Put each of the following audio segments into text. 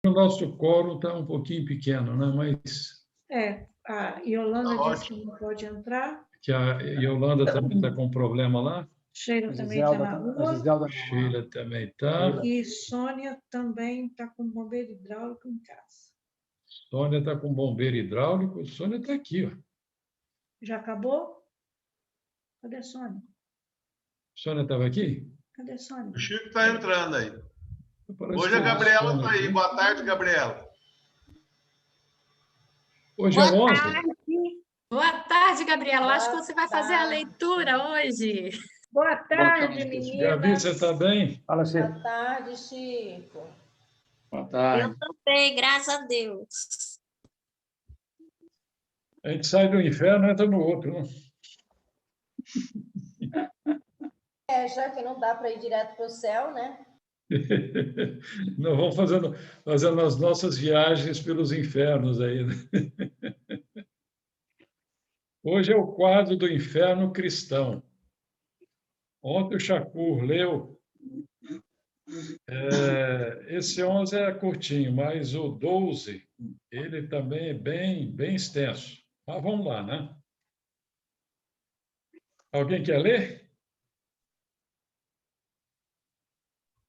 O nosso quórum está um pouquinho pequeno, né? Mas A Yolanda Tá disse que não pode entrar. que a Yolanda também está com problema lá. Sheila também está na rua. Sheila também está. E Sônia também está com bombeiro hidráulico em casa. Sônia está com bombeiro hidráulico. Sônia está aqui, ó. Já acabou? Cadê a Sônia? Sônia estava aqui? Cadê a Sônia? O Chico está entrando aí. Parece Hoje que a Gabriela Sônia está aí. aqui. Boa tarde, Gabriela. Hoje é 11? Boa tarde, Gabriela. Acho que você vai fazer a leitura hoje. Boa tarde, Gabi, meninas. você está bem? Fala, Chico. Boa tarde, Chico. Boa tarde. Eu também, graças a Deus. A gente sai do inferno e entra no outro, né? Já que não dá para ir direto para o céu, né? Nós vamos fazendo as nossas viagens pelos infernos aí, né? Hoje é o quadro do inferno cristão. Ontem o Chacur leu. Esse 11 é curtinho, mas o 12, ele também é bem extenso. Mas vamos lá, né? Alguém quer ler?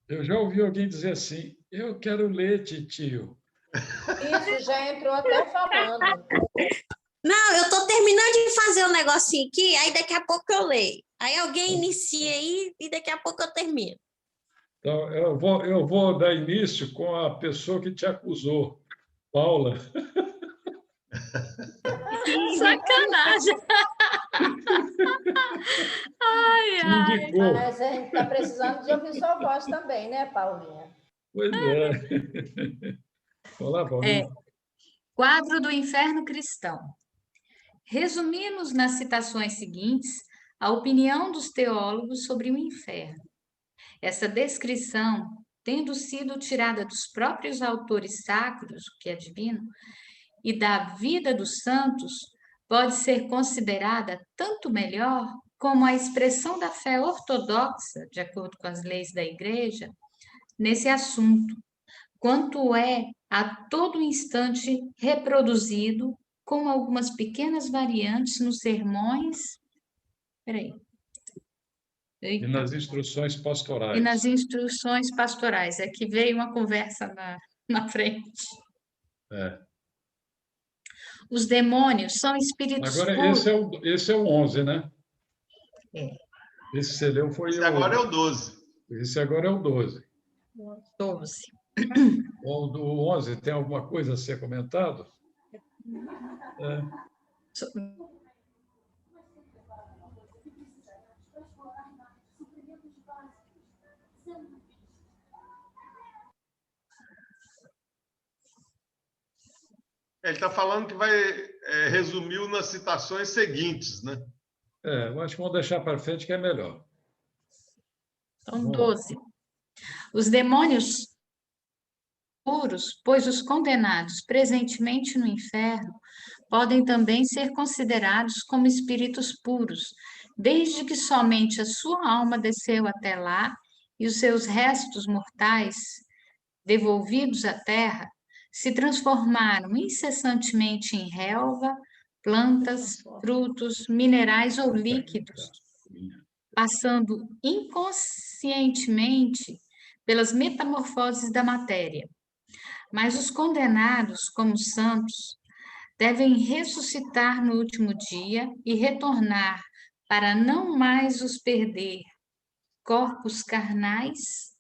Eu já ouvi alguém dizer assim, eu quero ler, titio. Isso, já entrou até falando. Não, eu estou terminando de fazer um negocinho aqui, aí daqui a pouco eu leio. Aí alguém inicia aí e daqui a pouco eu termino. Então, eu vou dar início com a pessoa que te acusou, Paula. Sacanagem. Ai, ai. Indicou. Mas a gente está precisando de ouvir sua voz também, né, Paulinha? Pois é. Olá, Paulinha. Quadro do inferno cristão. Resumimos nas citações seguintes a opinião dos teólogos sobre o inferno. Essa descrição, tendo sido tirada dos próprios autores sacros, o que é divino, e da vida dos santos, pode ser considerada tanto melhor como a expressão da fé ortodoxa, de acordo com as leis da Igreja, nesse assunto, quanto é a todo instante reproduzido com algumas pequenas variantes nos sermões. Peraí. E nas instruções pastorais. E nas instruções pastorais. É que veio uma conversa na frente. Os demônios são espíritos Agora, puros. esse é o 11, né? É. Esse que você leu foi Esse agora é o 12. Esse agora é o 12. 12. O do 11 tem alguma coisa a ser comentado? Ele está falando que vai resumir nas citações seguintes, né? Eu acho que vamos deixar para frente que é melhor. Então, 12. Os demônios puros, pois os condenados presentemente no inferno podem também ser considerados como espíritos puros, desde que somente a sua alma desceu até lá e os seus restos mortais, devolvidos à terra, se transformaram incessantemente em relva, plantas, frutos, minerais ou líquidos, passando inconscientemente pelas metamorfoses da matéria. Mas os condenados, como santos, devem ressuscitar no último dia e retornar para não mais os perder corpos carnais,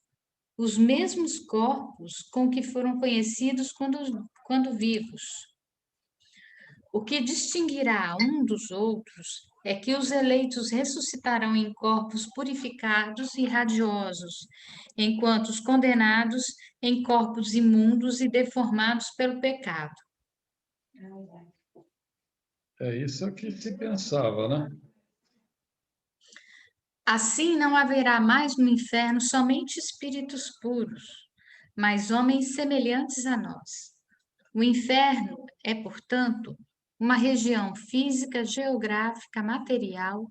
os mesmos corpos com que foram conhecidos quando vivos. O que distinguirá um dos outros é que os eleitos ressuscitarão em corpos purificados e radiosos, enquanto os condenados em corpos imundos e deformados pelo pecado. É isso que se pensava, né? Assim não haverá mais no inferno somente espíritos puros, mas homens semelhantes a nós. O inferno é, portanto, uma região física, geográfica, material,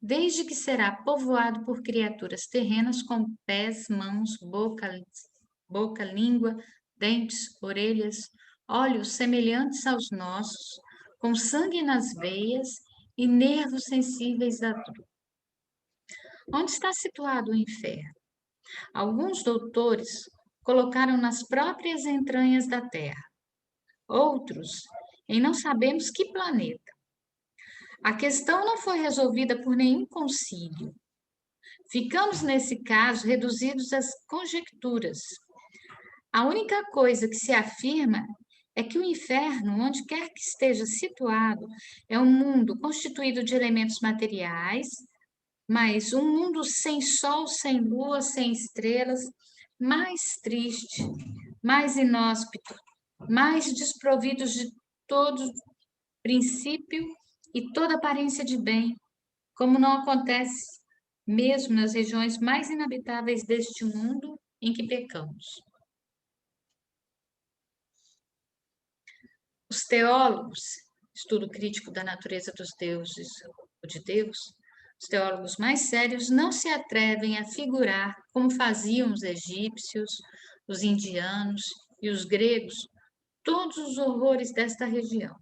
desde que será povoado por criaturas terrenas com pés, mãos, boca, língua, dentes, orelhas, olhos semelhantes aos nossos, com sangue nas veias e nervos sensíveis da dor. Onde está situado o inferno? Alguns doutores colocaram nas próprias entranhas da Terra, outros em não sabemos que planeta. A questão não foi resolvida por nenhum concílio. Ficamos, nesse caso, reduzidos às conjecturas. A única coisa que se afirma é que o inferno, onde quer que esteja situado, é um mundo constituído de elementos materiais, mas um mundo sem sol, sem lua, sem estrelas, mais triste, mais inóspito, mais desprovidos de todo princípio e toda aparência de bem, como não acontece mesmo nas regiões mais inabitáveis deste mundo em que pecamos. Os teólogos, estudo crítico da natureza dos deuses ou de Deus, os teólogos mais sérios não se atrevem a figurar como faziam os egípcios, os indianos e os gregos todos os horrores desta região.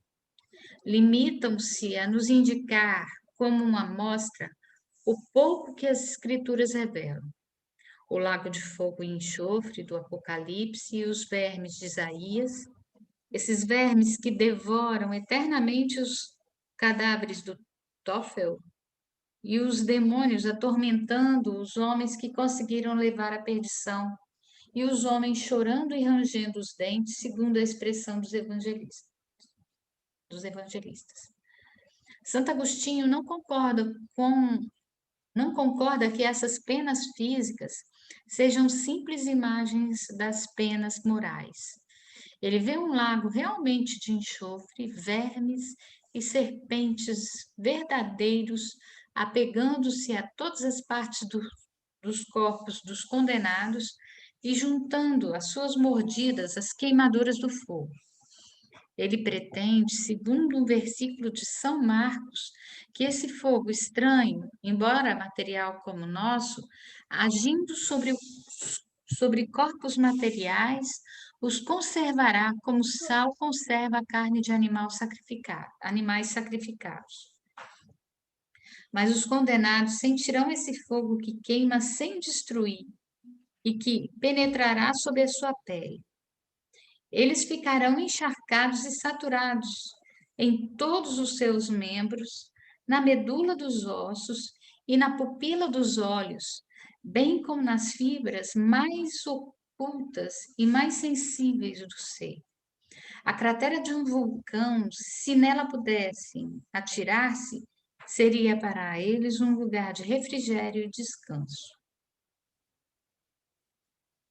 Limitam-se a nos indicar como uma amostra o pouco que as escrituras revelam. O lago de fogo e enxofre do Apocalipse e os vermes de Isaías, esses vermes que devoram eternamente os cadáveres do Tófel e os demônios atormentando os homens que conseguiram levar à perdição e os homens chorando e rangendo os dentes, segundo a expressão dos evangelistas. Santo Agostinho não concorda que essas penas físicas sejam simples imagens das penas morais. Ele vê um lago realmente de enxofre, vermes e serpentes verdadeiros apegando-se a todas as partes dos corpos dos condenados e juntando às suas mordidas as queimaduras do fogo. Ele pretende, segundo um versículo de São Marcos, que esse fogo estranho, embora material como o nosso, agindo sobre corpos materiais, os conservará como sal conserva a carne de animais sacrificados. Mas os condenados sentirão esse fogo que queima sem destruir e que penetrará sob a sua pele. Eles ficarão encharcados e saturados em todos os seus membros, na medula dos ossos e na pupila dos olhos, bem como nas fibras mais ocultas e mais sensíveis do ser. A cratera de um vulcão, se nela pudessem atirar-se, seria para eles um lugar de refrigério e descanso.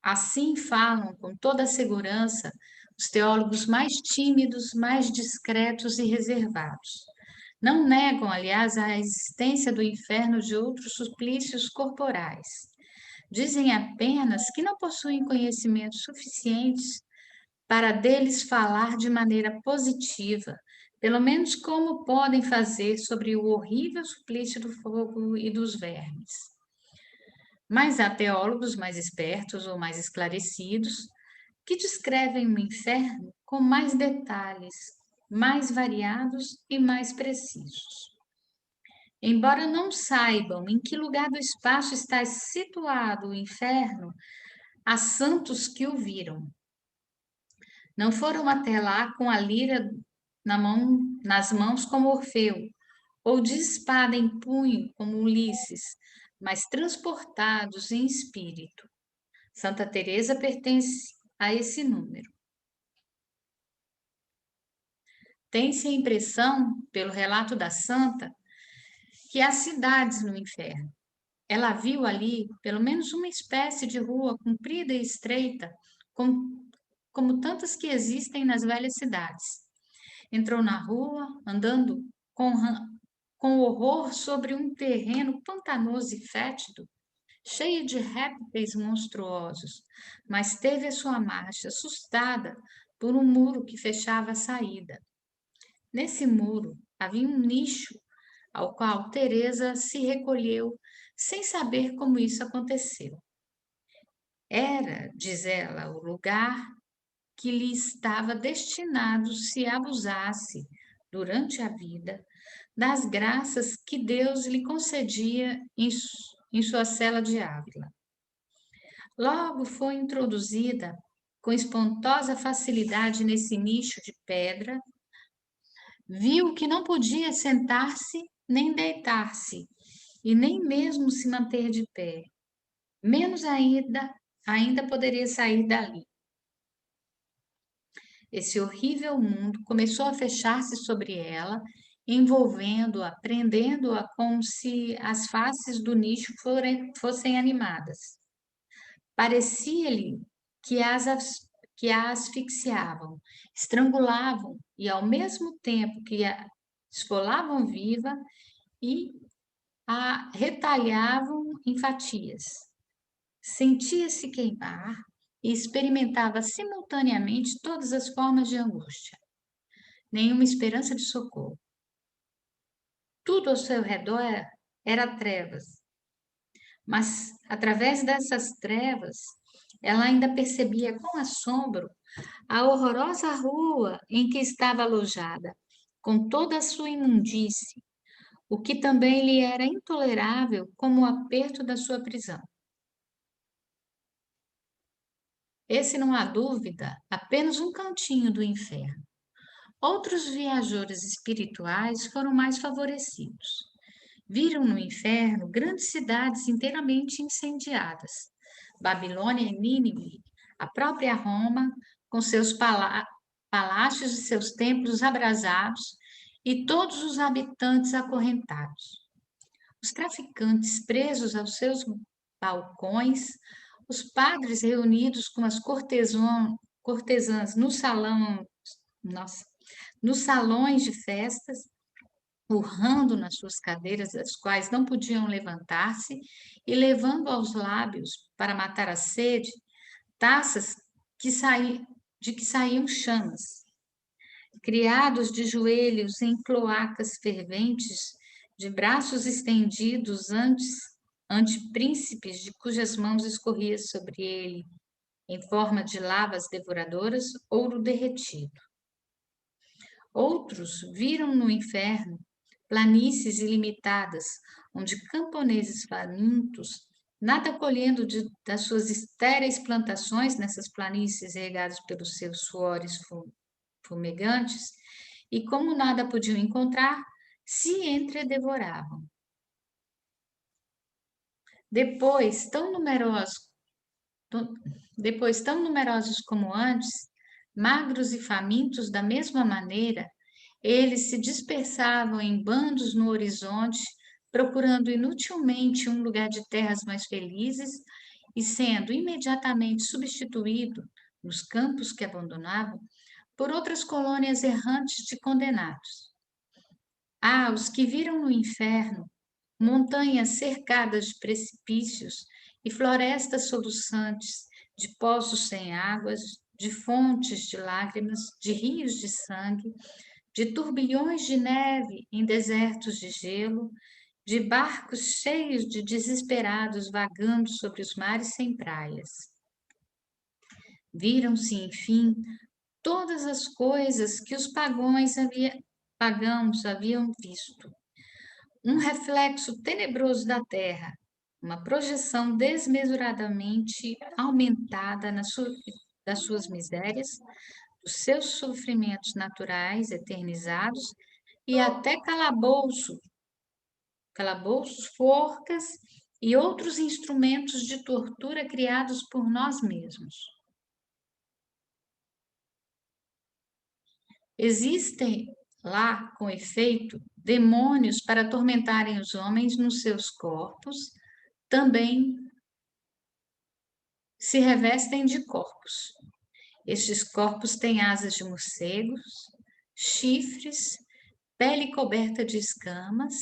Assim falam com toda a segurança os teólogos mais tímidos, mais discretos e reservados. Não negam, aliás, a existência do inferno de outros suplícios corporais. Dizem apenas que não possuem conhecimentos suficientes para deles falar de maneira positiva, pelo menos como podem fazer sobre o horrível suplício do fogo e dos vermes. Mas há teólogos mais espertos ou mais esclarecidos que descrevem o inferno com mais detalhes, mais variados e mais precisos. Embora não saibam em que lugar do espaço está situado o inferno, há santos que o viram. Não foram até lá com a lira nas mãos como Orfeu, ou de espada em punho como Ulisses, mas transportados em espírito. Santa Teresa pertence a esse número. Tem-se a impressão, pelo relato da santa, que há cidades no inferno. Ela viu ali pelo menos uma espécie de rua comprida e estreita, como tantas que existem nas velhas cidades. Entrou na rua, andando com horror sobre um terreno pantanoso e fétido, cheio de répteis monstruosos, mas teve a sua marcha assustada por um muro que fechava a saída. Nesse muro havia um nicho ao qual Teresa se recolheu sem saber como isso aconteceu. Era, diz ela, o lugar que lhe estava destinado se abusasse, durante a vida, das graças que Deus lhe concedia em sua cela de Ávila. Logo foi introduzida com espantosa facilidade nesse nicho de pedra, viu que não podia sentar-se nem deitar-se, e nem mesmo se manter de pé. Menos ainda poderia sair dali. Esse horrível mundo começou a fechar-se sobre ela, envolvendo-a, prendendo-a como se as faces do nicho fossem animadas. Parecia-lhe que a asfixiavam, estrangulavam e, ao mesmo tempo que a esfolavam viva, e a retalhavam em fatias. Sentia-se queimar e experimentava simultaneamente todas as formas de angústia. Nenhuma esperança de socorro. Tudo ao seu redor era trevas. Mas, através dessas trevas, ela ainda percebia com assombro a horrorosa rua em que estava alojada, com toda a sua imundície, o que também lhe era intolerável como o aperto da sua prisão. Esse, não há dúvida, apenas um cantinho do inferno. Outros viajores espirituais foram mais favorecidos. Viram no inferno grandes cidades inteiramente incendiadas. Babilônia e Nínive, a própria Roma, com seus palácios e seus templos abrasados, e todos os habitantes acorrentados. Os traficantes presos aos seus balcões, os padres reunidos com as cortesãs nos salões de festas, urrando nas suas cadeiras, das quais não podiam levantar-se, e levando aos lábios, para matar a sede, taças de que saíam chamas. Criados de joelhos em cloacas ferventes, de braços estendidos ante príncipes de cujas mãos escorria sobre ele, em forma de lavas devoradoras, ouro derretido. Outros viram no inferno planícies ilimitadas, onde camponeses famintos, nada colhendo das suas estéreis plantações nessas planícies regadas pelos seus suores fumegantes, e como nada podiam encontrar, se entredevoravam. Depois, tão numerosos como antes, magros e famintos da mesma maneira, eles se dispersavam em bandos no horizonte, procurando inutilmente um lugar de terras mais felizes e sendo imediatamente substituído, nos campos que abandonavam, por outras colônias errantes de condenados. Há os que viram no inferno montanhas cercadas de precipícios e florestas soluçantes, de poços sem águas, de fontes de lágrimas, de rios de sangue, de turbilhões de neve em desertos de gelo, de barcos cheios de desesperados vagando sobre os mares sem praias. Viram-se, enfim, todas as coisas que os pagãos haviam visto. Um reflexo tenebroso da terra, uma projeção desmesuradamente aumentada das suas misérias, dos seus sofrimentos naturais eternizados e até calabouços, forcas e outros instrumentos de tortura criados por nós mesmos. Existem lá, com efeito, demônios para atormentarem os homens nos seus corpos, também se revestem de corpos. Estes corpos têm asas de morcegos, chifres, pele coberta de escamas,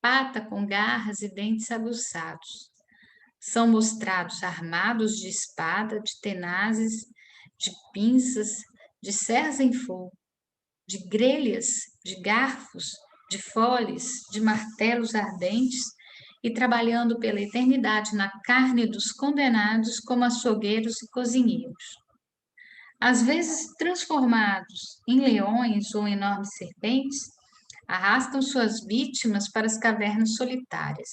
pata com garras e dentes aguçados. São mostrados armados de espada, de tenazes, de pinças, de serras em fogo, de grelhas, de garfos, de foles, de martelos ardentes, e trabalhando pela eternidade na carne dos condenados como açougueiros e cozinheiros. às vezes transformados em leões ou enormes serpentes, arrastam suas vítimas para as cavernas solitárias.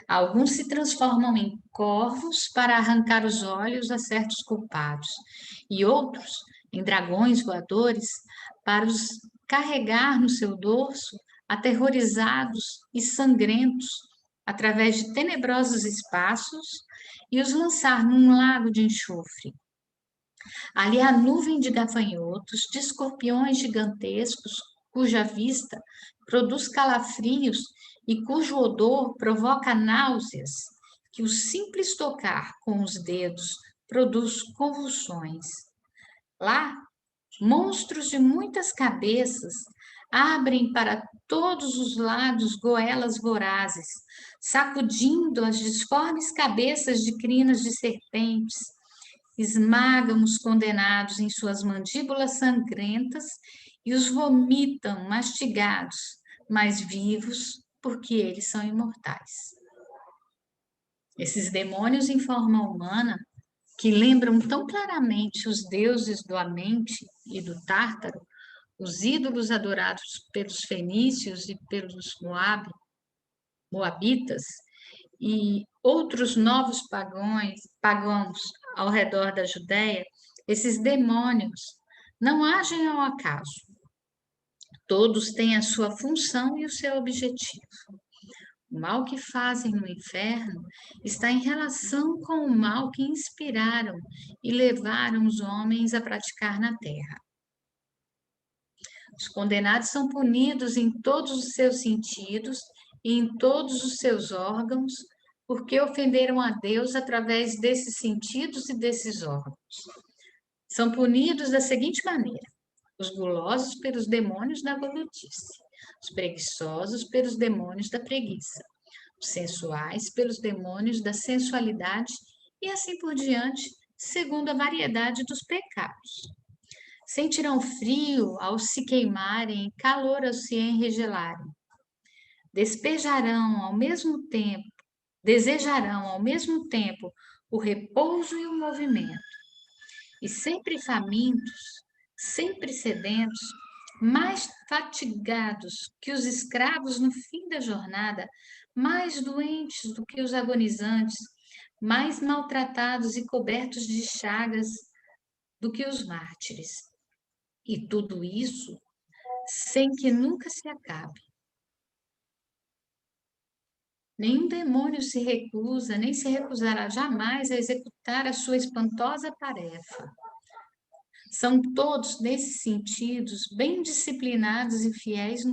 Alguns se transformam em corvos para arrancar os olhos a certos culpados, e outros em dragões voadores para os carregar no seu dorso, aterrorizados e sangrentos, através de tenebrosos espaços, e os lançar num lago de enxofre. Ali há nuvem de gafanhotos, de escorpiões gigantescos, cuja vista produz calafrios e cujo odor provoca náuseas, que o simples tocar com os dedos produz convulsões. Lá, monstros de muitas cabeças abrem para todos os lados goelas vorazes, sacudindo as disformes cabeças de crinas de serpentes, esmagam os condenados em suas mandíbulas sangrentas e os vomitam mastigados, mas vivos, porque eles são imortais. Esses demônios em forma humana, que lembram tão claramente os deuses do Amente e do Tártaro, os ídolos adorados pelos fenícios e pelos moabitas, e outros novos pagãos ao redor da Judéia, esses demônios não agem ao acaso. Todos têm a sua função e o seu objetivo. O mal que fazem no inferno está em relação com o mal que inspiraram e levaram os homens a praticar na terra. Os condenados são punidos em todos os seus sentidos e em todos os seus órgãos, porque ofenderam a Deus através desses sentidos e desses órgãos. São punidos da seguinte maneira: os gulosos pelos demônios da gulodice, os preguiçosos pelos demônios da preguiça, os sensuais pelos demônios da sensualidade e assim por diante, segundo a variedade dos pecados. Sentirão frio ao se queimarem e calor ao se enregelarem. Desejarão ao mesmo tempo o repouso e o movimento. E sempre famintos, sempre sedentos, mais fatigados que os escravos no fim da jornada, mais doentes do que os agonizantes, mais maltratados e cobertos de chagas do que os mártires. E tudo isso sem que nunca se acabe. Nenhum demônio se recusa, nem se recusará jamais a executar a sua espantosa tarefa. São todos, nesses sentidos, bem disciplinados e fiéis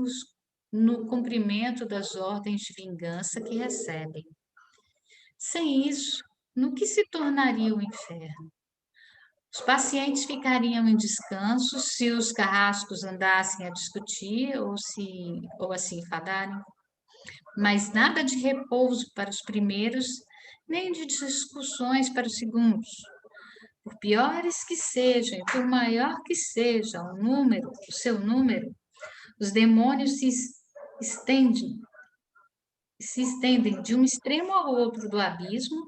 no cumprimento das ordens de vingança que recebem. Sem isso, no que se tornaria o inferno? Os pacientes ficariam em descanso se os carrascos andassem a discutir ou a se enfadarem. Mas nada de repouso para os primeiros, nem de discussões para os segundos. Por piores que sejam e por maior que seja o seu número, os demônios se estendem de um extremo ao outro do abismo,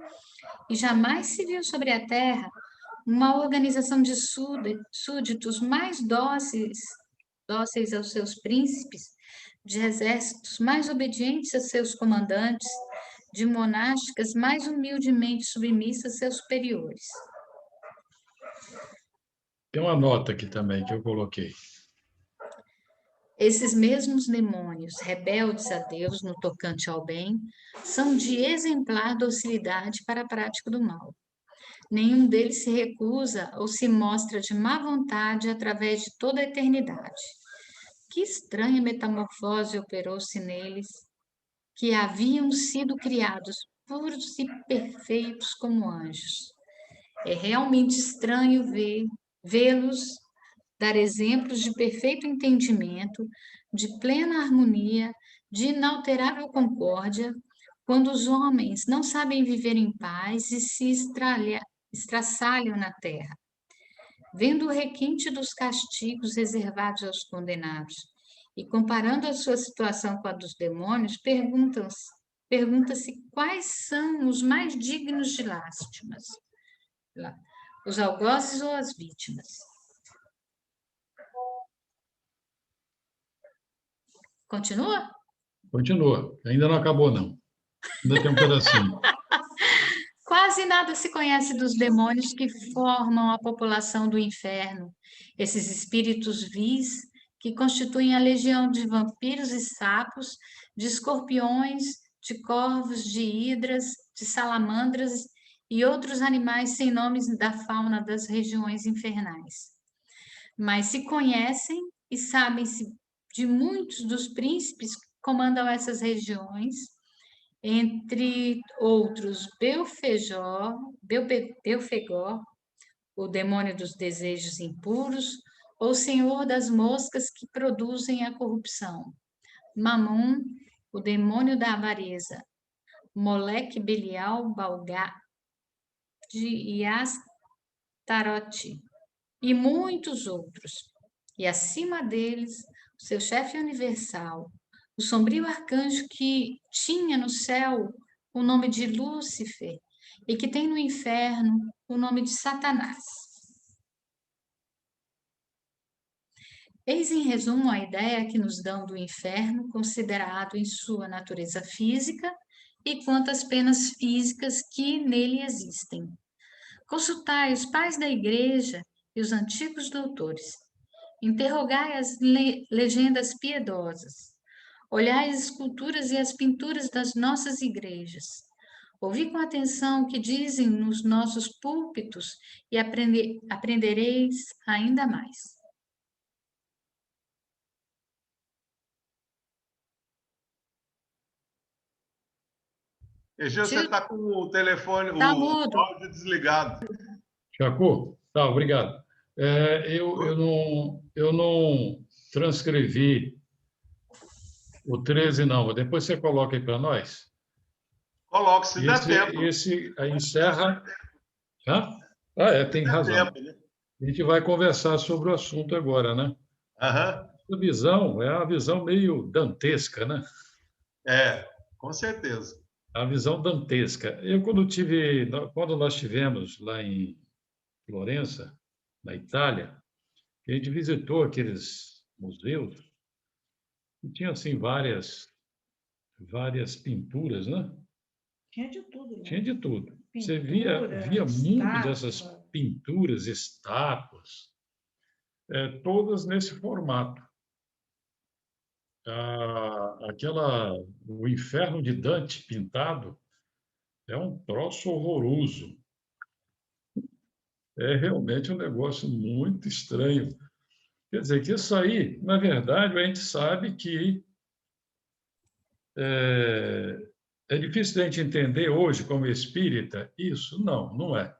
e jamais se viu sobre a terra uma organização de súditos mais dóceis aos seus príncipes, de exércitos mais obedientes a seus comandantes, de monásticas mais humildemente submissas a seus superiores. Tem uma nota aqui também que eu coloquei. Esses mesmos demônios, rebeldes a Deus no tocante ao bem, são de exemplar docilidade para a prática do mal. Nenhum deles se recusa ou se mostra de má vontade através de toda a eternidade. Que estranha metamorfose operou-se neles, que haviam sido criados puros e perfeitos como anjos. É realmente estranho vê-los dar exemplos de perfeito entendimento, de plena harmonia, de inalterável concórdia, quando os homens não sabem viver em paz e se estraçalham na terra. Vendo o requinte dos castigos reservados aos condenados e comparando a sua situação com a dos demônios, pergunta-se quais são os mais dignos de lástimas. os algozes ou as vítimas. Continua? Continua. Ainda não acabou, não. Ainda tem um pedacinho. Quase nada se conhece dos demônios que formam a população do inferno, esses espíritos vis que constituem a legião de vampiros e sapos, de escorpiões, de corvos, de hidras, de salamandras e outros animais sem nomes da fauna das regiões infernais. Mas se conhecem e sabem-se de muitos dos príncipes que comandam essas regiões, entre outros Belfegor, o demônio dos desejos impuros, ou senhor das moscas que produzem a corrupção, Mamum, o demônio da avareza, Moleque, Belial, Balgade e Astarote, e muitos outros. E acima deles, o seu chefe universal, o sombrio arcanjo que tinha no céu o nome de Lúcifer e que tem no inferno o nome de Satanás. Eis em resumo a ideia que nos dão do inferno, considerado em sua natureza física e quanto às penas físicas que nele existem. Consultai os pais da igreja e os antigos doutores. Interrogai as legendas piedosas. Olhai as esculturas e as pinturas das nossas igrejas. Ouvi com atenção o que dizem nos nossos púlpitos e aprendereis ainda mais. Egeu, você está com o telefone, Tá o mudo. áudio desligado. Jacu? Tá, obrigado. Eu não transcrevi o 13, não. Depois você coloca aí para nós. Coloque, se der tempo. Esse aí encerra. Hã? Tem razão. Tempo, né? A gente vai conversar sobre o assunto agora, né? Aham. A visão é uma visão meio dantesca, né? Com certeza. A visão dantesca. Quando nós tivemos lá em Florença, na Itália, a gente visitou aqueles museus e tinha assim várias pinturas, né? Tinha de tudo, né? Tinha de tudo. Você Pintura, via muito dessas estátua. pinturas, estátuas, todas nesse formato. O inferno de Dante pintado é um troço horroroso. É realmente um negócio muito estranho. Quer dizer, que isso aí, na verdade, a gente sabe que é difícil a gente entender hoje como espírita isso. Não é.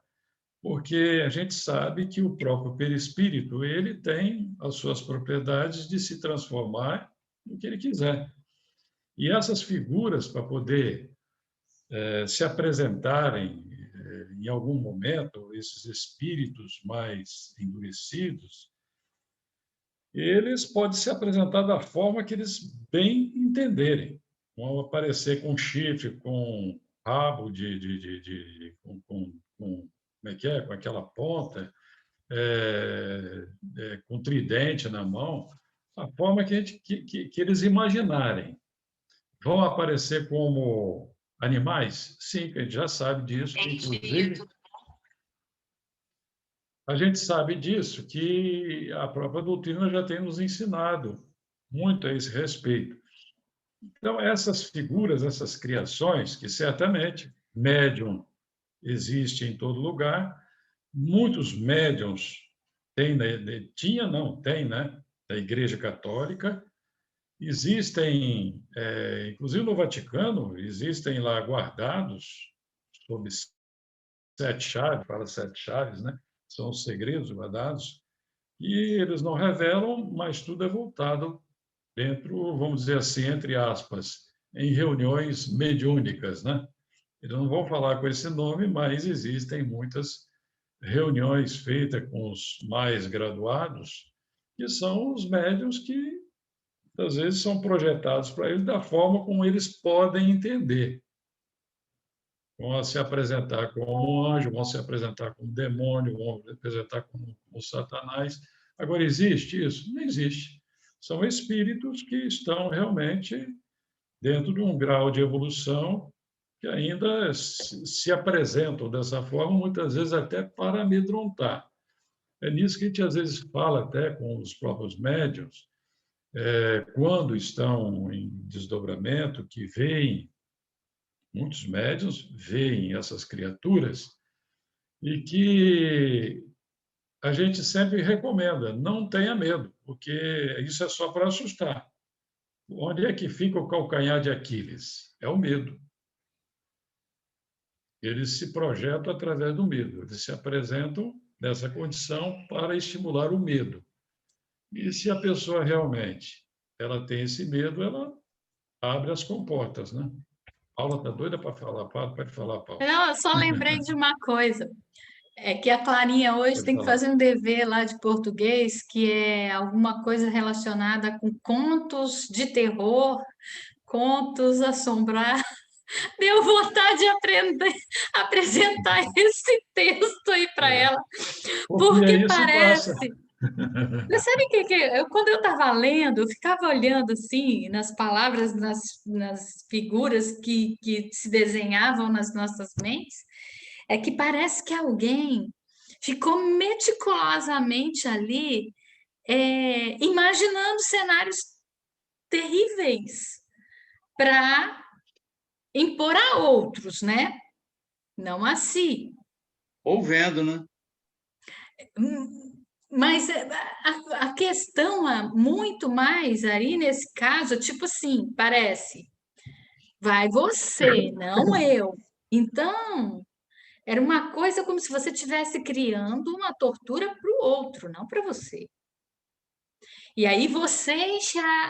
Porque a gente sabe que o próprio perispírito ele tem as suas propriedades de se transformar no que ele quiser. E essas figuras, para poder se apresentarem em algum momento, esses espíritos mais endurecidos, eles podem se apresentar da forma que eles bem entenderem. Vão aparecer com chifre, com rabo como é que é? Com aquela ponta, com tridente na mão, a forma que eles imaginarem. Vão aparecer como animais? Sim, a gente já sabe disso, inclusive a gente sabe disso, que a própria doutrina já tem nos ensinado muito a esse respeito. Então, essas figuras, essas criações, que certamente médium existe em todo lugar, muitos médiums tem, né, da Igreja Católica, existem, inclusive no Vaticano, existem lá guardados sob 7 chaves, fala 7 chaves, né? São os segredos guardados, e eles não revelam, mas tudo é voltado dentro, vamos dizer assim, entre aspas, em reuniões mediúnicas, né? Eles não vão falar com esse nome, mas existem muitas reuniões feitas com os mais graduados, que são os médiuns que, às vezes, são projetados para eles da forma como eles podem entender. vão se apresentar como um anjo, vão se apresentar como demônio, vão se apresentar como Satanás. Agora, existe isso? Não existe. São espíritos que estão realmente dentro de um grau de evolução que ainda se apresentam dessa forma, muitas vezes até para amedrontar. É nisso que a gente às vezes fala até com os próprios médiuns, quando estão em desdobramento, que veem, muitos médiuns veem essas criaturas, e que a gente sempre recomenda, não tenha medo, porque isso é só para assustar. Onde é que fica o calcanhar de Aquiles? É o medo. Eles se projetam através do medo, eles se apresentam nessa condição para estimular o medo. E se a pessoa realmente ela tem esse medo, ela abre as comportas, né? Paula está doida para falar, pode falar, Paula. Não, eu só lembrei de uma coisa. É que a Clarinha hoje Pode tem que falar. fazer um dever lá de português, que é alguma coisa relacionada com contos de terror, contos assombrados. Deu vontade de aprender, apresentar esse texto aí para ela, Porque porque isso passa. parece. Mas sabe o que quando eu estava lendo, eu ficava olhando assim nas palavras, nas figuras que se desenhavam nas nossas mentes, é que parece que alguém ficou meticulosamente ali, imaginando cenários terríveis para impor a outros, né? Não a si. Ou vendo, né? Mas a questão é muito mais aí nesse caso, tipo assim, parece, vai você, não eu. Então, era uma coisa como se você estivesse criando uma tortura para o outro, não para você. E aí você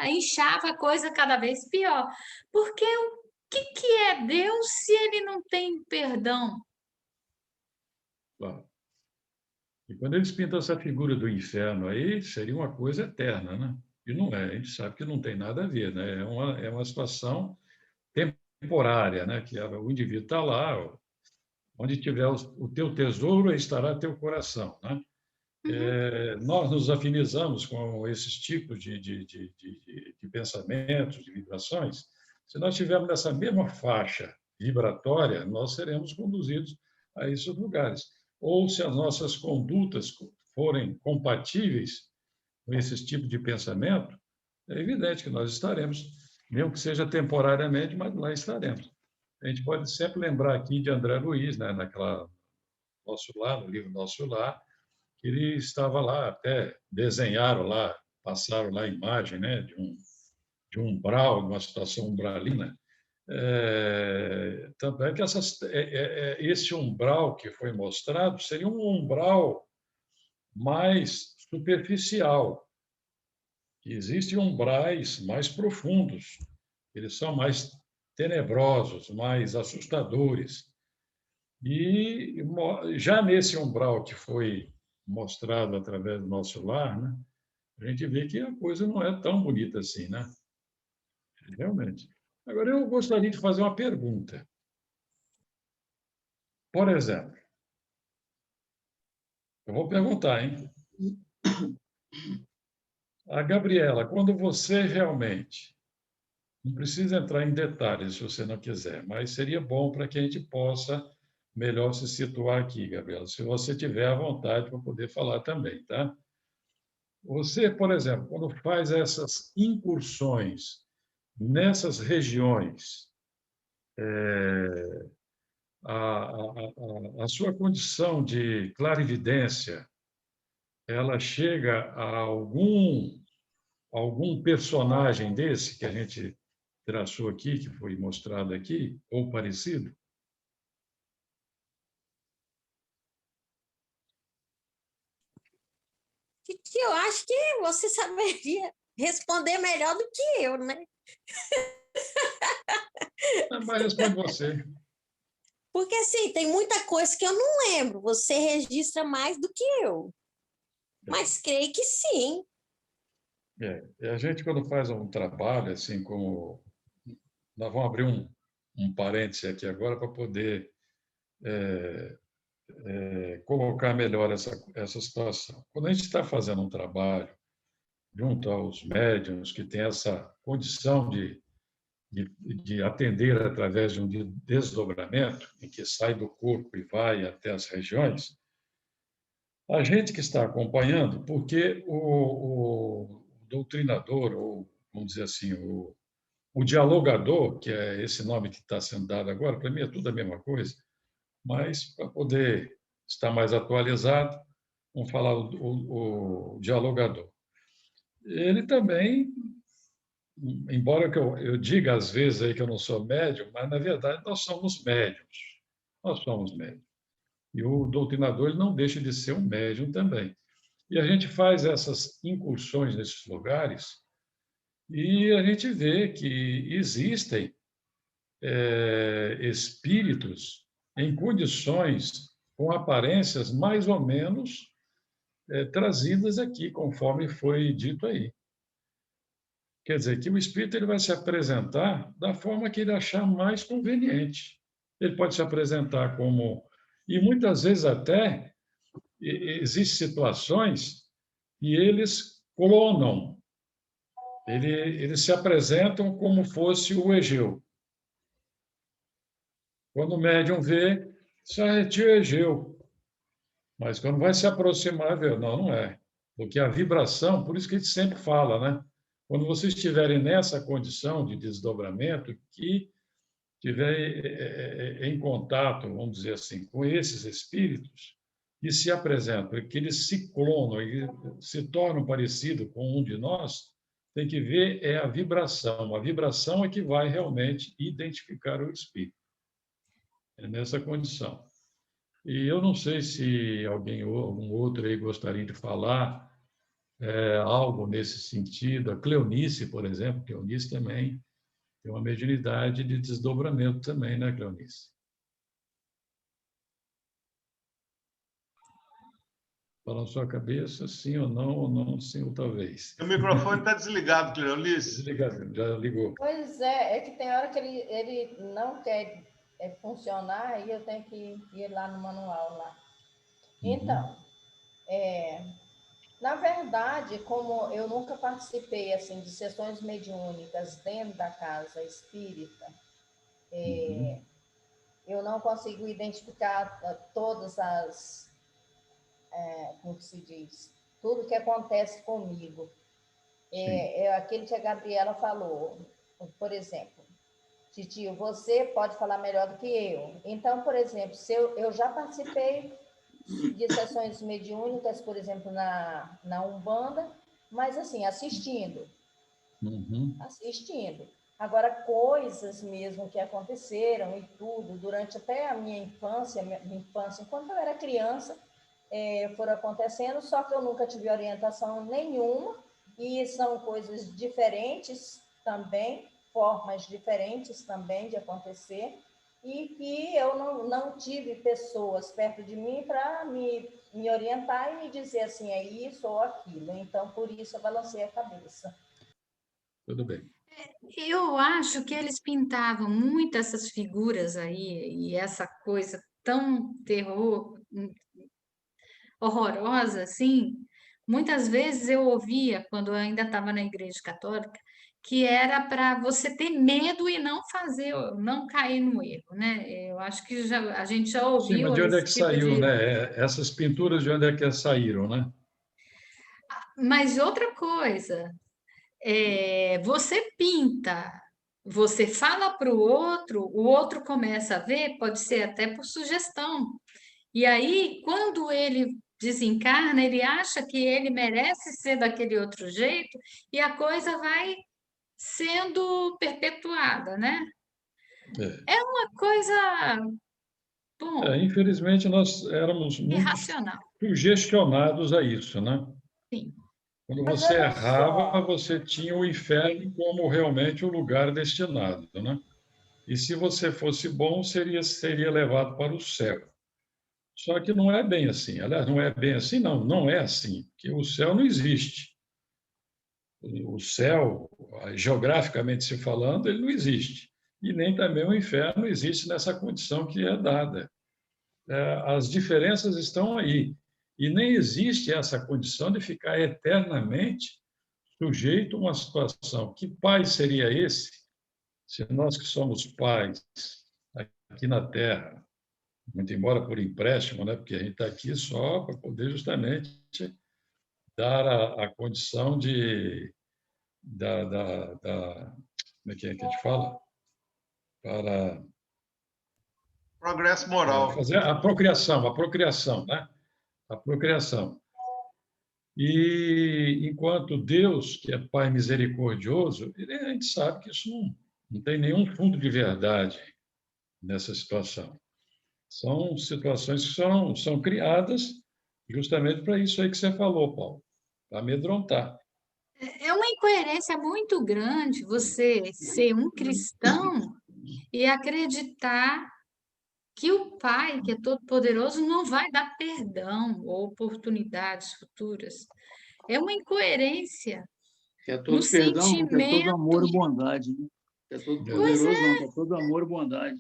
inchava a coisa cada vez pior. Porque o que é Deus se ele não tem perdão? Claro. E quando eles pintam essa figura do inferno aí, seria uma coisa eterna, né? E não é, a gente sabe que não tem nada a ver, né? É uma situação temporária, né? Que o indivíduo está lá, onde tiver o teu tesouro, aí estará teu coração, né? Nós nos afinizamos com esses tipos de pensamentos, de vibrações. Se nós estivermos nessa mesma faixa vibratória, nós seremos conduzidos a esses lugares. Ou se as nossas condutas forem compatíveis com esse tipo de pensamento, é evidente que nós estaremos, mesmo que seja temporariamente, mas lá estaremos. A gente pode sempre lembrar aqui de André Luiz, né, naquela Nosso Lar, no livro Nosso Lar, que ele estava lá, até desenharam lá, passaram lá a imagem, né, de um umbral, de uma situação umbralina. Tanto é que esse umbral que foi mostrado seria um umbral mais superficial. Existem umbrais mais profundos, eles são mais tenebrosos, mais assustadores. E já nesse umbral que foi mostrado através do Nosso Lar, né, a gente vê que a coisa não é tão bonita assim, né? Realmente. Agora, eu gostaria de fazer uma pergunta. Por exemplo, eu vou perguntar, hein? A Gabriela, quando você realmente, não precisa entrar em detalhes se você não quiser, mas seria bom para que a gente possa melhor se situar aqui, Gabriela, se você tiver à vontade para poder falar também, tá? Você, por exemplo, quando faz essas incursões nessas regiões, a sua condição de clarividência, ela chega a algum personagem desse que a gente traçou aqui, que foi mostrado aqui, ou parecido? Que eu acho que você saberia responder melhor do que eu, né? Mas responde você. Porque, assim, tem muita coisa que eu não lembro. Você registra mais do que eu. Mas creio que sim. A gente, quando faz um trabalho, assim como... Nós vamos abrir um parêntese aqui agora para poder colocar melhor essa situação. Quando a gente está fazendo um trabalho junto aos médiuns que têm essa condição de atender através de um desdobramento, em que sai do corpo e vai até as regiões, a gente que está acompanhando, porque o doutrinador, ou vamos dizer assim, o dialogador, que é esse nome que está sendo dado agora, para mim é tudo a mesma coisa, mas para poder estar mais atualizado, vamos falar o dialogador. Ele também, embora que eu diga às vezes aí que eu não sou médium, mas na verdade nós somos médiums. Nós somos médiums. E o doutrinador ele não deixa de ser um médium também. E a gente faz essas incursões nesses lugares e a gente vê que existem espíritos em condições com aparências mais ou menos trazidas aqui, conforme foi dito aí. Quer dizer, que o espírito ele vai se apresentar da forma que ele achar mais conveniente. Ele pode se apresentar como... E muitas vezes até existem situações que eles clonam. Eles se apresentam como fosse o Egeu. Quando o médium vê, só é tio Egeu. Mas quando vai se aproximar, vê, não é. Porque a vibração, por isso que a gente sempre fala, né? Quando vocês estiverem nessa condição de desdobramento, que estiver em contato, vamos dizer assim, com esses espíritos, que se apresentam, que eles se clonam, e se tornam parecidos com um de nós, tem que ver a vibração. A vibração é que vai realmente identificar o espírito. É nessa condição. E eu não sei se algum outro aí gostaria de falar algo nesse sentido. A Cleonice, por exemplo, Cleonice também tem uma mediunidade de desdobramento também, né, Cleonice? Fala na sua cabeça, sim ou não, sim ou talvez. O microfone está desligado, Cleonice. Desligado, já ligou. Pois é que tem hora que ele não quer funcionar e eu tenho que ir lá no manual lá. Então, na verdade, como eu nunca participei assim de sessões mediúnicas dentro da casa espírita, eu não consigo identificar todas as, como que se diz, tudo que acontece comigo. Aquilo que a Gabriela falou, por exemplo, Titio, você pode falar melhor do que eu. Então, por exemplo, se eu já participei de sessões mediúnicas, por exemplo, na Umbanda, mas assim, assistindo. Assistindo. Agora, coisas mesmo que aconteceram e tudo, durante até a minha infância, enquanto eu era criança, foram acontecendo, só que eu nunca tive orientação nenhuma, e são coisas diferentes também, formas diferentes também de acontecer, e que eu não tive pessoas perto de mim para me orientar e me dizer assim, é isso ou aquilo. Então, por isso, eu balancei a cabeça. Tudo bem. Eu acho que eles pintavam muito essas figuras aí, e essa coisa tão horrorosa, assim. Muitas vezes eu ouvia, quando eu ainda estava na Igreja Católica, que era para você ter medo e não não cair no erro, né? Eu acho que a gente já ouviu. Sim, mas de onde é que esse tipo saiu, de... né? Essas pinturas de onde é que saíram, né? Mas outra coisa, você pinta, você fala para o outro começa a ver, pode ser até por sugestão. E aí, quando ele desencarna, ele acha que ele merece ser daquele outro jeito e a coisa vai sendo perpetuada, né? É uma coisa, bom, Infelizmente, nós éramos muito irracional. sugestionados a isso, né? Sim. Quando Mas você olha errava, só. você tinha o inferno como realmente o lugar destinado, né? E se você fosse bom, seria levado para o céu. Só que não é bem assim. Aliás, não é bem assim, não é assim, porque o céu não existe. O céu, geograficamente se falando, ele não existe. E nem também o inferno existe nessa condição que é dada. as diferenças estão aí. E nem existe essa condição de ficar eternamente sujeito a uma situação. Que pai seria esse, se nós que somos pais aqui na Terra, muito embora por empréstimo, né? Porque a gente está aqui só para poder justamente dar a condição como é que a gente fala? Para Progresso moral. fazer a procriação, né? A procriação. E enquanto Deus, que é Pai misericordioso, a gente sabe que isso não tem nenhum fundo de verdade nessa situação. São situações que são criadas justamente para isso aí que você falou, Paulo, para amedrontar. É uma incoerência muito grande você ser um cristão e acreditar que o Pai, que é todo-poderoso, não vai dar perdão ou oportunidades futuras. É uma incoerência Que é no todo perdão, não, que é todo sentimento. amor e bondade. Né? Que é todo poderoso, não, que é todo amor e bondade.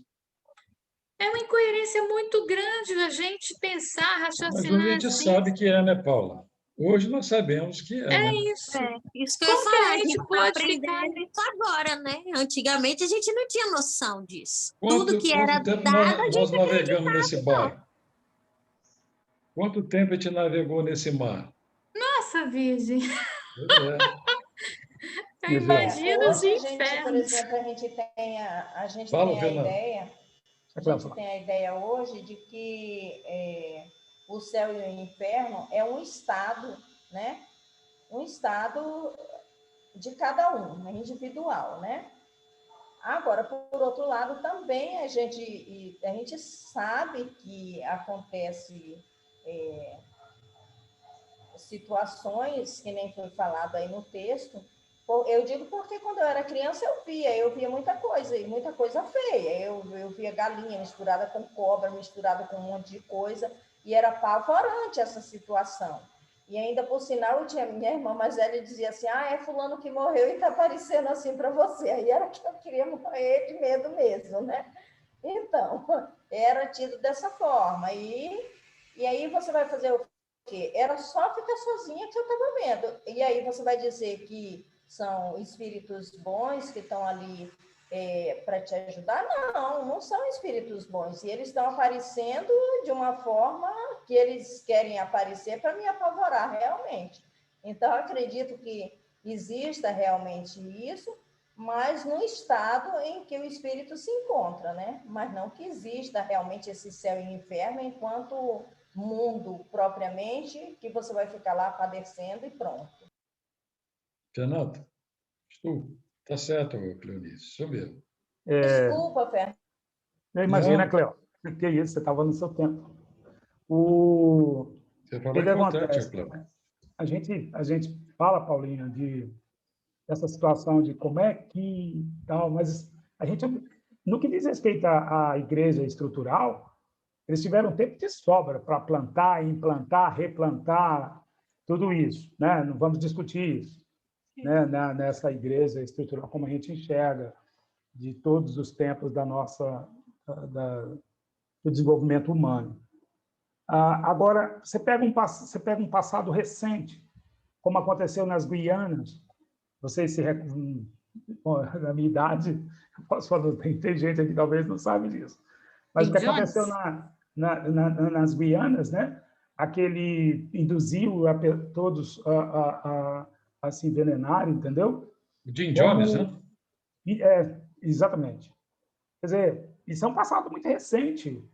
É uma incoerência muito grande a gente pensar, Mas hoje a raciocinar gente assim. sabe que é, né, Paula? Hoje nós sabemos que é, né? Isso. Isso que eu ia Como que falar, a a gente gente está pode aprendendo isso agora, né? Antigamente a gente não tinha noção disso. Quanto Tudo que era tempo dado, a nós gente navegamos acreditava. nesse bar? Quanto tempo a gente navegou nesse mar? Nossa, Virgem, Pois é. eu imagino os Hoje a gente, por infernos. exemplo, a gente tem Fala, a Fernando. ideia, a gente tem a ideia hoje de que o céu e o inferno é um estado, né? Um estado de cada um, individual, né? Agora, por outro lado, também a gente sabe que acontece situações, que nem foi falado aí no texto. Eu digo porque quando eu era criança eu via muita coisa, e muita coisa feia. Eu via galinha misturada com cobra, misturada com um monte de coisa, e era apavorante essa situação. E ainda por sinal, eu tinha minha irmã mais velha dizia assim: é fulano que morreu e está aparecendo assim para você. Aí era que eu queria morrer de medo mesmo, né? Então, era tido dessa forma. E aí você vai fazer o quê? Era só ficar sozinha que eu estava vendo. E aí você vai dizer que são espíritos bons que estão ali para te ajudar? Não, não são espíritos bons. E eles estão aparecendo de uma forma que eles querem aparecer para me apavorar realmente. Então, eu acredito que exista realmente isso, mas no estado em que o espírito se encontra, né? Mas não que exista realmente esse céu e inferno enquanto mundo propriamente, que você vai ficar lá padecendo e pronto. Fernando, está certo, Cleonice, isso mesmo. Desculpa, Fernando. Imagina, Cleo, que isso, você estava no seu tempo. O Você que falou acontece? Cleo. A gente fala, Paulinha, dessa situação de como é que tal, mas a gente, no que diz respeito à igreja estrutural, eles tiveram tempo de sobra para plantar, implantar, replantar, tudo isso, né? Não vamos discutir isso, né? Nessa igreja estrutural, como a gente enxerga de todos os tempos do desenvolvimento humano. Agora, você pega um passado recente, como aconteceu nas Guianas, vocês se recordam, na minha idade, posso falar, tem gente aqui que talvez não sabe disso, mas o que aconteceu nas Guianas, né? Aquele induziu todos a se envenenarem, entendeu? O Jim Jones, né? Exatamente. Quer dizer, isso é um passado muito recente.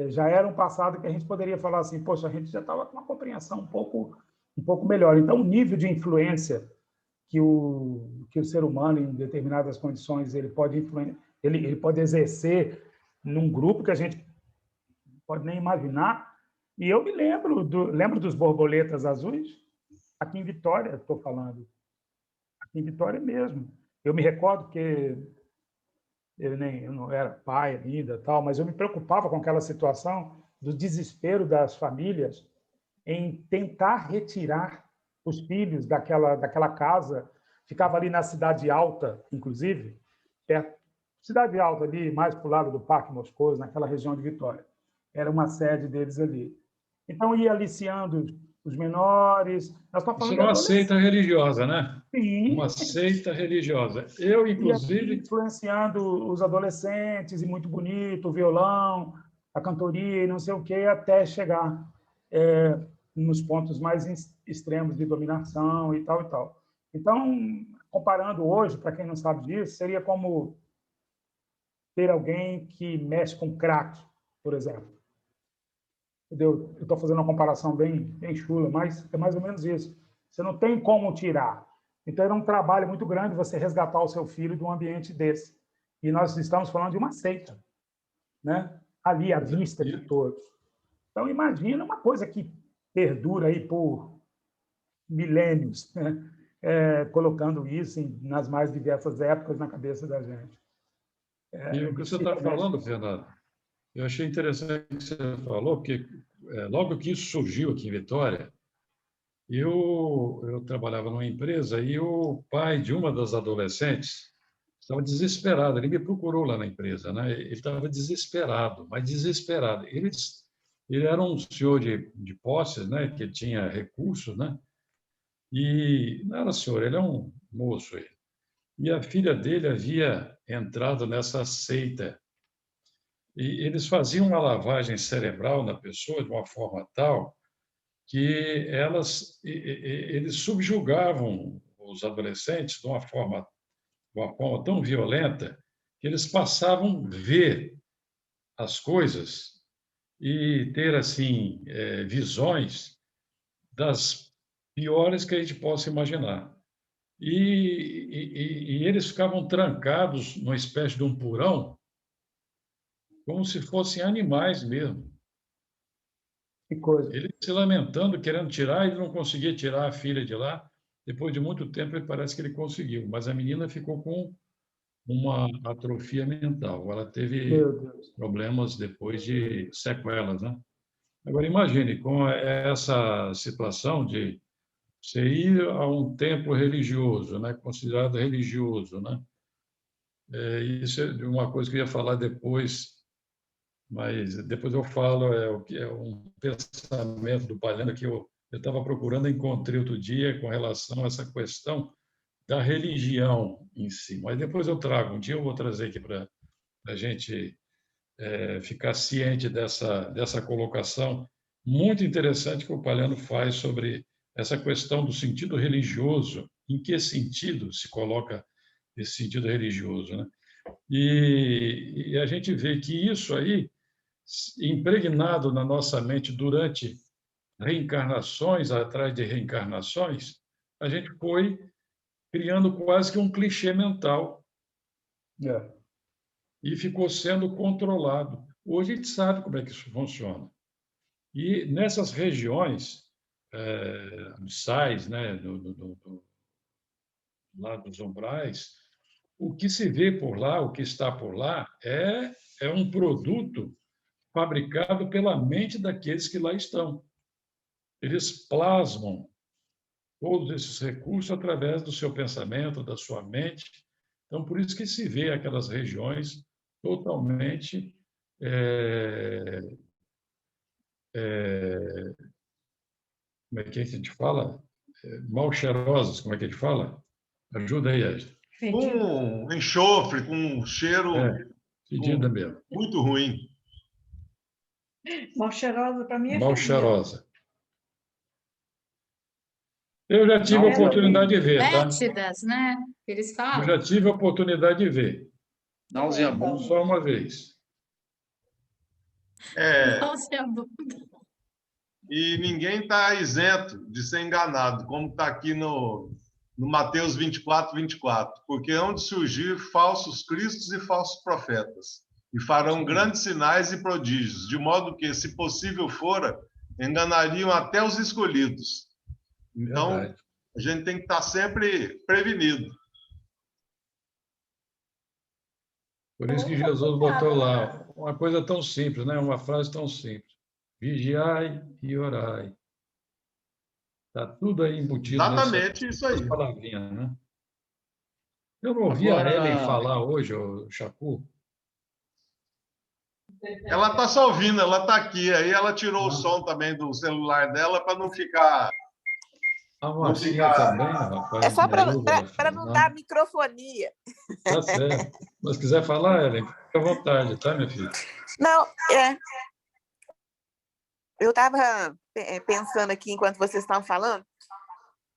Já era um passado que a gente poderia falar assim, poxa, a gente já estava com uma compreensão um pouco melhor. Então, o nível de influência que o ser humano, em determinadas condições, ele pode exercer num grupo que a gente pode nem imaginar. E eu me lembro dos borboletas azuis, aqui em Vitória, estou falando. Aqui em Vitória mesmo. Eu me recordo que eu não era pai ainda, tal, mas eu me preocupava com aquela situação do desespero das famílias em tentar retirar os filhos daquela casa. Ficava ali na Cidade Alta, inclusive, perto, Cidade Alta ali, mais para o lado do Parque Moscoso, naquela região de Vitória. era uma sede deles ali. Então, ia aliciando os menores. Nós estamos falando Isso é uma seita religiosa, né? Sim. Uma seita religiosa. Eu, inclusive... influenciando os adolescentes, e muito bonito, o violão, a cantoria e não sei o quê, até chegar nos pontos mais extremos de dominação e tal e tal. Então, comparando hoje, para quem não sabe disso, seria como ter alguém que mexe com crack, por exemplo. Entendeu? Eu estou fazendo uma comparação bem chula, mas é mais ou menos isso. Você não tem como tirar. Então, era um trabalho muito grande você resgatar o seu filho de um ambiente desse. E nós estamos falando de uma seita, né? Ali à vista de todos. Então, imagina uma coisa que perdura aí por milênios, né? Colocando isso nas mais diversas épocas na cabeça da gente. E o que você está falando, Fernando, eu achei interessante o que você falou, porque logo que isso surgiu aqui em Vitória, eu trabalhava numa empresa e o pai de uma das adolescentes estava desesperado. Ele me procurou lá na empresa, né? Ele estava desesperado, mas desesperado. Ele era um senhor de posses, né? Que tinha recursos, né? E não era senhor, ele é um moço. E a filha dele havia entrado nessa seita. E eles faziam uma lavagem cerebral na pessoa de uma forma tal que eles subjugavam os adolescentes de uma forma tão violenta que eles passavam a ver as coisas e ter assim visões das piores que a gente possa imaginar. E eles ficavam trancados numa espécie de um porão, como se fossem animais mesmo. Que coisa. Ele se lamentando, querendo tirar, ele não conseguia tirar a filha de lá. Depois de muito tempo, ele parece que ele conseguiu, mas a menina ficou com uma atrofia mental. Ela teve problemas depois de sequelas, né? Agora, imagine, com essa situação de você ir a um templo religioso, né? Considerado religioso, né? Isso é uma coisa que eu ia falar depois, mas depois eu falo, é um pensamento do Palhano que eu estava procurando, encontrei outro dia com relação a essa questão da religião em si. Mas depois eu trago, um dia eu vou trazer aqui para a gente ficar ciente dessa colocação muito interessante que o Palhano faz sobre essa questão do sentido religioso, em que sentido se coloca esse sentido religioso, né? E a gente vê que isso aí, impregnado na nossa mente durante reencarnações atrás de reencarnações, a gente foi criando quase que um clichê mental e ficou sendo controlado. Hoje a gente sabe como é que isso funciona. E nessas regiões, sais, né, lá dos umbrais, o que se vê por lá, o que está por lá, é um produto fabricado pela mente daqueles que lá estão. Eles plasmam todos esses recursos através do seu pensamento, da sua mente. Então, por isso que se vê aquelas regiões totalmente como é que a gente fala? Mal cheirosas, como é que a gente fala? Ajuda aí, Ed. Com enxofre, com um cheiro fedida mesmo. Muito ruim. Mal cheirosa, para mim, é mal fedida. cheirosa. Eu já tive a oportunidade de ver, tá? Fétidas, né? Eles falam. Eu já tive a oportunidade de ver. Nauseabundo. Só uma vez. Nauseabundo. E ninguém está isento de ser enganado, como está aqui no Mateus 24, 24. Porque hão de surgir falsos cristos e falsos profetas, e farão grandes sinais e prodígios, de modo que, se possível fora, enganariam até os escolhidos. Então, verdade. A gente tem que estar sempre prevenido. Por isso que Jesus botou lá uma coisa tão simples, né? Uma frase tão simples. Vigiai e orai. Está tudo aí embutido. Exatamente isso aí. Palavrinha, né? Eu não ouvi a Helen falar hoje, o Chacu. Ela está só ouvindo, ela está aqui. Aí ela tirou o som também do celular dela para não ficar. A Marcinha também, rapaz. É só para Maria, não dar microfonia. Tá certo. Mas quiser falar, Ellen, fica à vontade, tá, minha filha? Não, eu estava pensando aqui, enquanto vocês estavam falando,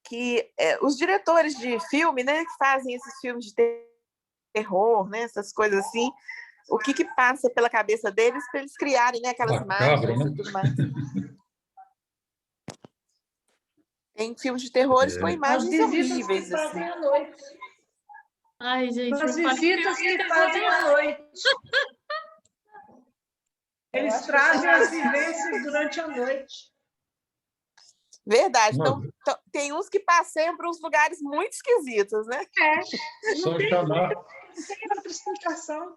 que os diretores de filme, né, que fazem esses filmes de terror, né, essas coisas assim, o que passa pela cabeça deles para eles criarem, né, aquelas imagens, né? E tudo mais. Tem filmes de terrores com imagens horríveis. Que fazem assim. à noite. Ai, gente, As não fale visitas filme, que fazem à noite. Eles trazem as vivências durante a noite. Verdade. Então, tem uns que passeiam para uns lugares muito esquisitos, né? Só chamar. Não tem outra explicação.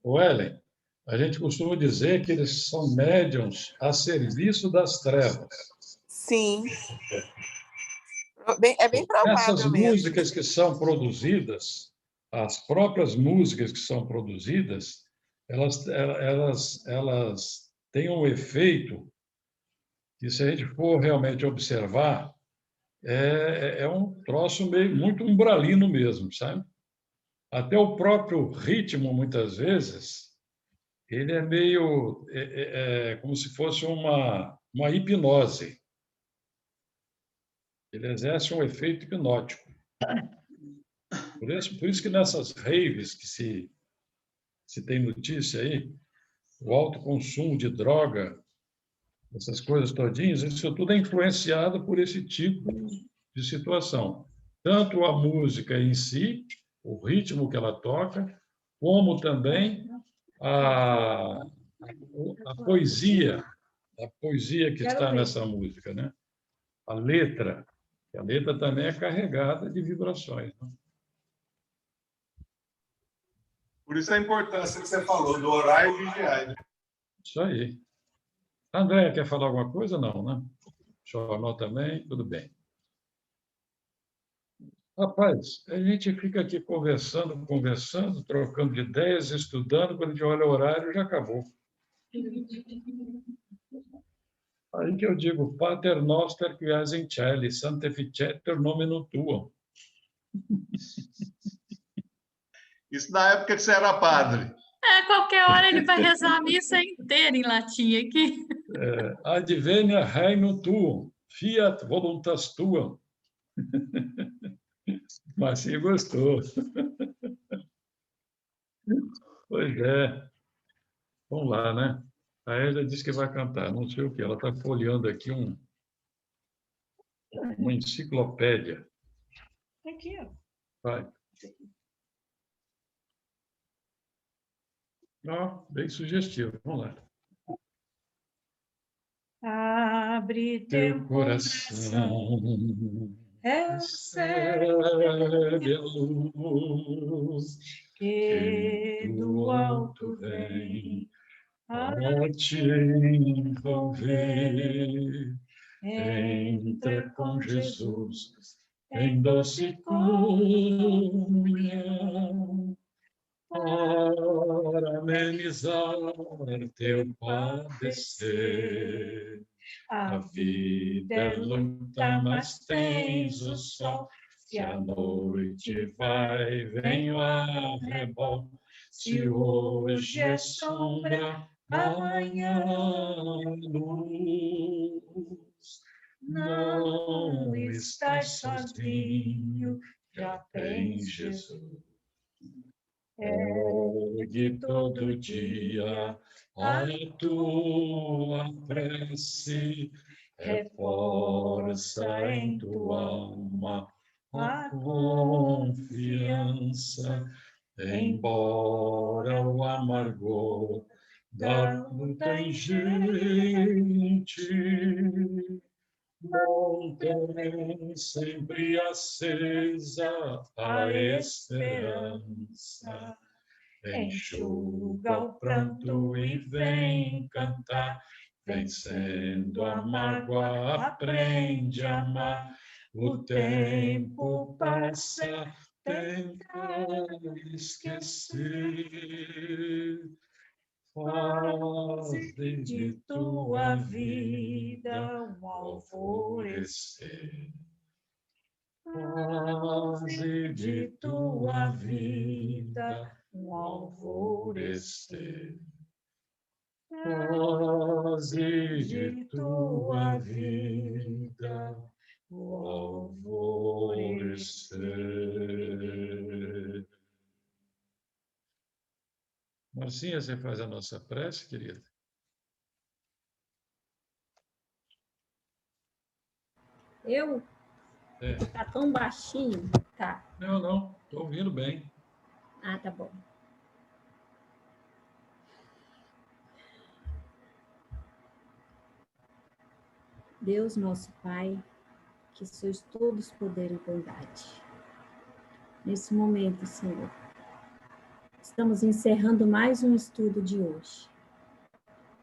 O Ellen, a gente costuma dizer que eles são médiums a serviço das trevas. Sim. É bem provável Essas mesmo. músicas que são produzidas, as próprias músicas que são produzidas, elas têm um efeito que, se a gente for realmente observar, é um troço meio, muito umbralino mesmo, sabe? Até o próprio ritmo, muitas vezes, ele é meio como se fosse uma hipnose. Ele exerce um efeito hipnótico. Por isso que nessas raves que se tem notícia aí, o alto consumo de droga, essas coisas todinhas, isso tudo é influenciado por esse tipo de situação. Tanto a música em si, o ritmo que ela toca, como também a poesia que está nessa música, né? A letra também é carregada de vibrações. Né? Por isso a importância que você falou do orar e vigiar. Né? Isso aí. Andréia, quer falar alguma coisa? Não, né? Jornal também, tudo bem. Rapaz, a gente fica aqui conversando, trocando de ideias, estudando, quando a gente olha o horário, já acabou. Aí que eu digo, Pater noster qui es in cieli, sanctificetur nomen tuum. Isso na época que você era padre. Qualquer hora ele vai rezar a missa inteira em latim aqui. Advenia regnum tuum, fiat voluntas tuam. Marcinho gostou. Pois é. Vamos lá, né? A Ela disse que vai cantar, não sei o que. Ela está folheando aqui uma enciclopédia. Aqui, ó. Vai. Bem sugestivo. Vamos lá. Abre Teu coração, recebe a luz que do alto vem a te envolver. Entra com Jesus em doce comunhão para amenizar teu padecer. A vida é luta, mas tens o sol. Se a noite vai, vem o arrebol. Se hoje é sombra, amanhã luz. Não estás sozinho, já tens Jesus. Ergue todo dia a tua prece, reforça em tua alma a confiança, embora o amargor da luta ingente mantém sempre acesa a esperança. Enxuga o pranto e vem cantar, vencendo a mágoa, aprende a amar. O tempo passa, tenta esquecer. faze de tua vida um alvorecer. Faze de tua vida um alvorecer. Faze de tua vida o alvorecer. Marcinha, você faz a nossa prece, querida? Eu? É. Tá tão baixinho? Tá. Não, estou ouvindo bem. Ah, tá bom. Deus, nosso Pai, que sois todos poder e bondade. Nesse momento, Senhor, estamos encerrando mais um estudo de hoje,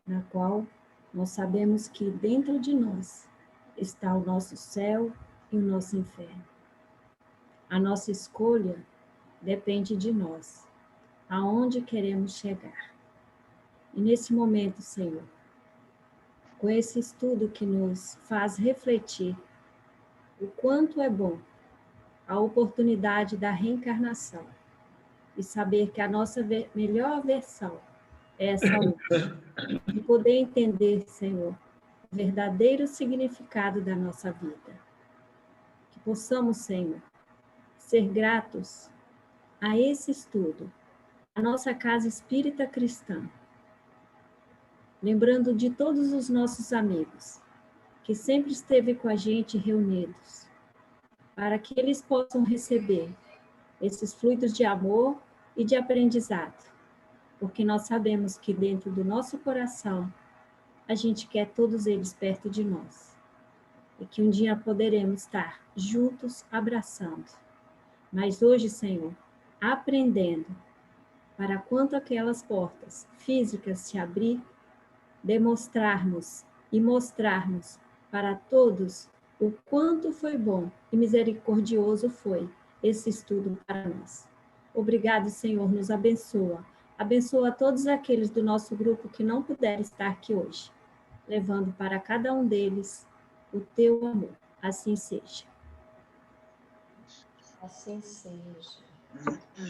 na qual nós sabemos que dentro de nós está o nosso céu e o nosso inferno. A nossa escolha depende de nós, aonde queremos chegar. E nesse momento, Senhor, com esse estudo que nos faz refletir o quanto é bom a oportunidade da reencarnação e saber que a nossa melhor versão é essa última, e poder entender, Senhor, o verdadeiro significado da nossa vida. Que possamos, Senhor, ser gratos a esse estudo, a nossa casa espírita cristã, lembrando de todos os nossos amigos, que sempre esteve com a gente reunidos, para que eles possam receber esses fluidos de amor e de aprendizado, porque nós sabemos que dentro do nosso coração, a gente quer todos eles perto de nós, e que um dia poderemos estar juntos, abraçando. Mas hoje, Senhor, aprendendo para quando aquelas portas físicas se abrir, demonstrarmos e mostrarmos para todos o quanto foi bom e misericordioso foi esse estudo para nós. Obrigado, Senhor, nos abençoa. Abençoa todos aqueles do nosso grupo que não puderam estar aqui hoje, levando para cada um deles o teu amor. Assim seja. Assim seja.